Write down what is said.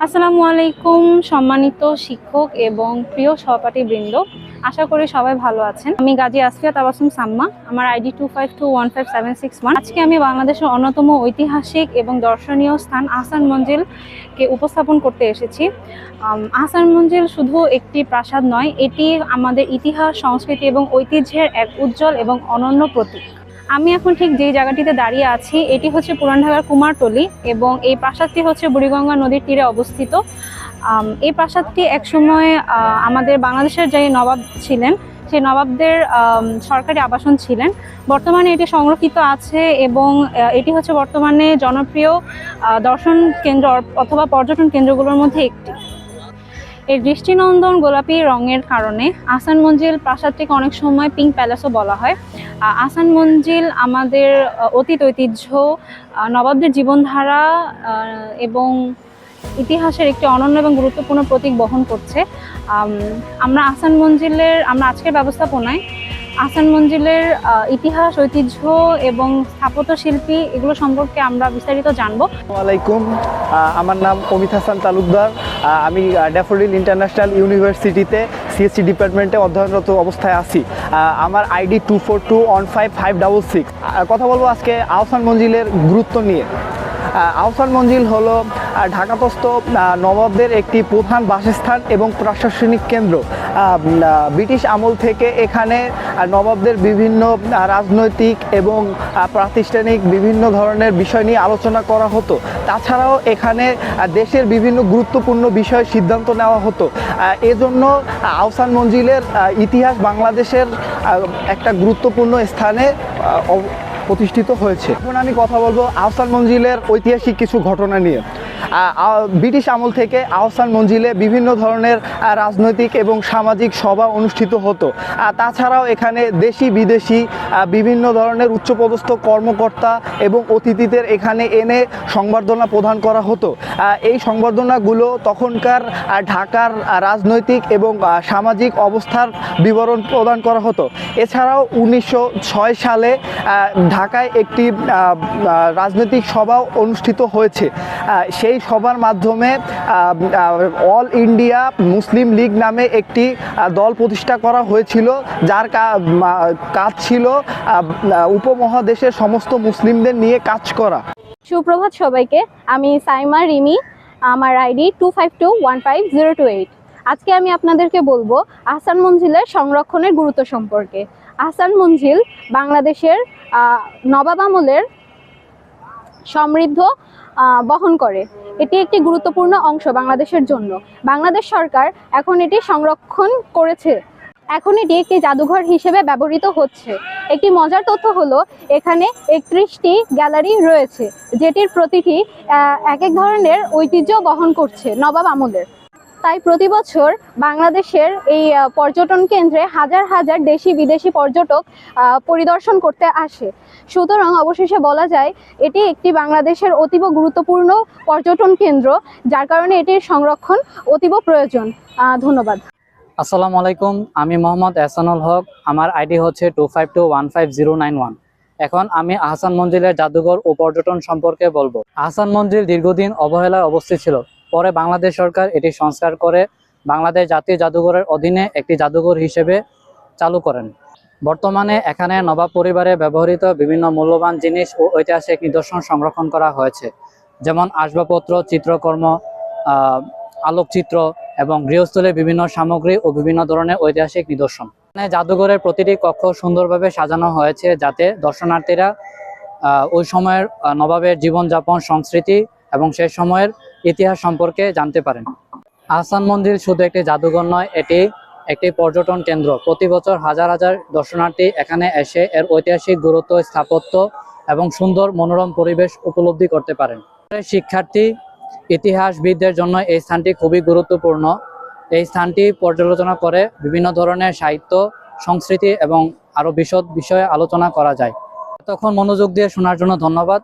আসসালামু আলাইকুম সম্মানিত শিক্ষক এবং প্রিয় সহপাঠীবৃন্দ, আশা করি সবাই ভালো আছেন। আমি গাজী আসফিয়া তাবাসসুম সাম্মা, আমার আইডি 25215761। আজকে আমি বাংলাদেশের অন্যতম ঐতিহাসিক এবং দর্শনীয় স্থান আহসান মঞ্জিলকে উপস্থাপন করতে এসেছি। আহসান মঞ্জিল শুধু একটি প্রাসাদ নয়, এটি আমাদের ইতিহাস, সংস্কৃতি এবং ঐতিহ্যের এক উজ্জ্বল এবং অনন্য প্রতীক। আমি এখন ঠিক যেই জায়গাটিতে দাঁড়িয়ে আছি এটি হচ্ছে পুরান ঢাকার কুমারটুলি এবং এই প্রাসাদটি হচ্ছে বুড়িগঙ্গা নদীর তীরে অবস্থিত। এই প্রাসাদটি একসময় আমাদের বাংলাদেশের যে নবাব ছিলেন সেই নবাবদের সরকারি আবাসন ছিলেন। বর্তমানে এটি সংরক্ষিত আছে এবং এটি হচ্ছে বর্তমানে জনপ্রিয় দর্শন কেন্দ্র অথবা পর্যটন কেন্দ্রগুলোর মধ্যে একটি। এর দৃষ্টিনন্দন গোলাপি রঙের কারণে আহসান মঞ্জিল প্রাসাদটিকে অনেক সময় পিঙ্ক প্যালেসও বলা হয়। আহসান মঞ্জিল আমাদের অতীত ঐতিহ্য, নবাবদের জীবনধারা এবং ইতিহাসের একটি অনন্য এবং গুরুত্বপূর্ণ প্রতীক বহন করছে। আমরা আজকের ব্যবস্থাপনায় আহসান মঞ্জিলের ইতিহাস, ঐতিহ্য এবং স্থাপত্য শিল্পী এগুলো সম্পর্কে আমরা বিস্তারিত জানবো। আসসালামু আলাইকুম, আমার নাম অমিত হাসান তালুকদার। আমি ড্যাফোডিল ইন্টারন্যাশনাল ইউনিভার্সিটিতে সিএসসি ডিপার্টমেন্টে অধ্যয়নরত অবস্থায় আছি। আমার আইডি 24215566। কথা বলবো আজকে আহসান মঞ্জিলের গুরুত্ব নিয়ে। আহসান মঞ্জিল হলো ঢাকাস্থ নবাবদের একটি প্রধান বাসস্থান এবং প্রশাসনিক কেন্দ্র। ব্রিটিশ আমল থেকে এখানে নবাবদের বিভিন্ন রাজনৈতিক এবং প্রাতিষ্ঠানিক বিভিন্ন ধরনের বিষয় নিয়ে আলোচনা করা হতো। তাছাড়াও এখানে দেশের বিভিন্ন গুরুত্বপূর্ণ বিষয়ে সিদ্ধান্ত নেওয়া হতো। এজন্য আহসান মঞ্জিলের ইতিহাস বাংলাদেশের একটা গুরুত্বপূর্ণ স্থানে প্রতিষ্ঠিত হয়েছে। এখন আমি কথা বলবো আহসান মঞ্জিলের ঐতিহাসিক কিছু ঘটনা নিয়ে। ব্রিটিশ আমল থেকে আহসান মঞ্জিলে বিভিন্ন ধরনের রাজনৈতিক এবং সামাজিক সভা অনুষ্ঠিত হতো। তাছাড়াও এখানে দেশি বিদেশি বিভিন্ন ধরনের উচ্চপদস্থ কর্মকর্তা এবং অতিথিদের এখানে এনে সংবর্ধনা প্রদান করা হতো। এই সংবর্ধনাগুলো তখনকার ঢাকার রাজনৈতিক এবং সামাজিক অবস্থার বিবরণ প্রদান করা হতো। এছাড়াও 1906 সালে ঢাকায় একটি রাজনৈতিক সভা অনুষ্ঠিত হয়েছে। সেই সভার মাধ্যমে অল ইন্ডিয়া মুসলিম লীগ নামে একটি দল প্রতিষ্ঠা করা হয়েছিল, যার কাজ ছিল উপমহাদেশের সমস্ত মুসলিমদের নিয়ে কাজ করা। সুপ্রভাত সবাইকে, আমি সাইমা রিমি, আমার আইডি 25215028। আজকে আমি আপনাদেরকে বলবো আহসান মঞ্জিলের সংরক্ষণের গুরুত্ব সম্পর্কে। আহসান মঞ্জিল বাংলাদেশের নবাব আমলের সমৃদ্ধ বহন করে। এটি একটি গুরুত্বপূর্ণ অংশ বাংলাদেশের জন্য। বাংলাদেশ সরকার এখন এটি সংরক্ষণ করেছে। এখন এটি একটি জাদুঘর হিসেবে ব্যবহৃত হচ্ছে। একটি মজার তথ্য হলো এখানে 31টি গ্যালারি রয়েছে, যেটির প্রতিটি এক এক ধরনের ঐতিহ্য বহন করছে নবাব আমলের। তাই প্রতি বছর বাংলাদেশের এই পর্যটন কেন্দ্রে হাজার হাজার দেশি বিদেশি পর্যটক পরিদর্শন করতে আসে। সুতরাং অবশেষে বলা যায় এটি একটি বাংলাদেশের অতীব গুরুত্বপূর্ণ পর্যটন কেন্দ্র, যার কারণে এটির সংরক্ষণ অতীব প্রয়োজন। ধন্যবাদ। আসসালামু আলাইকুম, আমি মোহাম্মদ এহসানুল হক, আমার আইডি হচ্ছে 25215091। এখন আমি আহসান মঞ্জিলের জাদুঘর ও পর্যটন সম্পর্কে বলবো। আহসান মঞ্জিল দীর্ঘদিন অবহেলায় অবস্থিত ছিল। পরে বাংলাদেশ সরকার এটি সংস্কার করে বাংলাদেশ জাতীয় জাদুঘরের অধীনে একটি জাদুঘর হিসেবে চালু করেন। বর্তমানে এখানে নবাব পরিবারে ব্যবহৃত বিভিন্ন মূল্যবান জিনিস ও ঐতিহাসিক নিদর্শন সংরক্ষণ করা হয়েছে, যেমন আসবাবপত্র, চিত্রকর্ম, আলোকচিত্র এবং গৃহস্থলীর বিভিন্ন সামগ্রী ও বিভিন্ন ধরনের ঐতিহাসিক নিদর্শন। জাদুঘরের প্রতিটি কক্ষ সুন্দরভাবে সাজানো হয়েছে, যাতে দর্শনার্থীরা ওই সময়ের নবাবের জীবনযাপন, সংস্কৃতি এবং সেই সময়ের ইতিহাস সম্পর্কে জানতে পারেন। আহসান মঞ্জিল শুধু একটি জাদুঘর নয়, এটি একটি পর্যটন কেন্দ্র। প্রতি বছর হাজার হাজার দর্শনার্থী এখানে এসে এর ঐতিহাসিক গুরুত্ব, স্থাপত্য এবং সুন্দর মনোরম পরিবেশ উপলব্ধি করতে পারেন। শিক্ষার্থী, ইতিহাসবিদদের জন্য এই স্থানটি খুবই গুরুত্বপূর্ণ। এই স্থানটি পর্যালোচনা করে বিভিন্ন ধরনের সাহিত্য, সংস্কৃতি এবং আরও বিশদ বিষয়ে আলোচনা করা যায়। এতক্ষণ মনোযোগ দিয়ে শোনার জন্য ধন্যবাদ।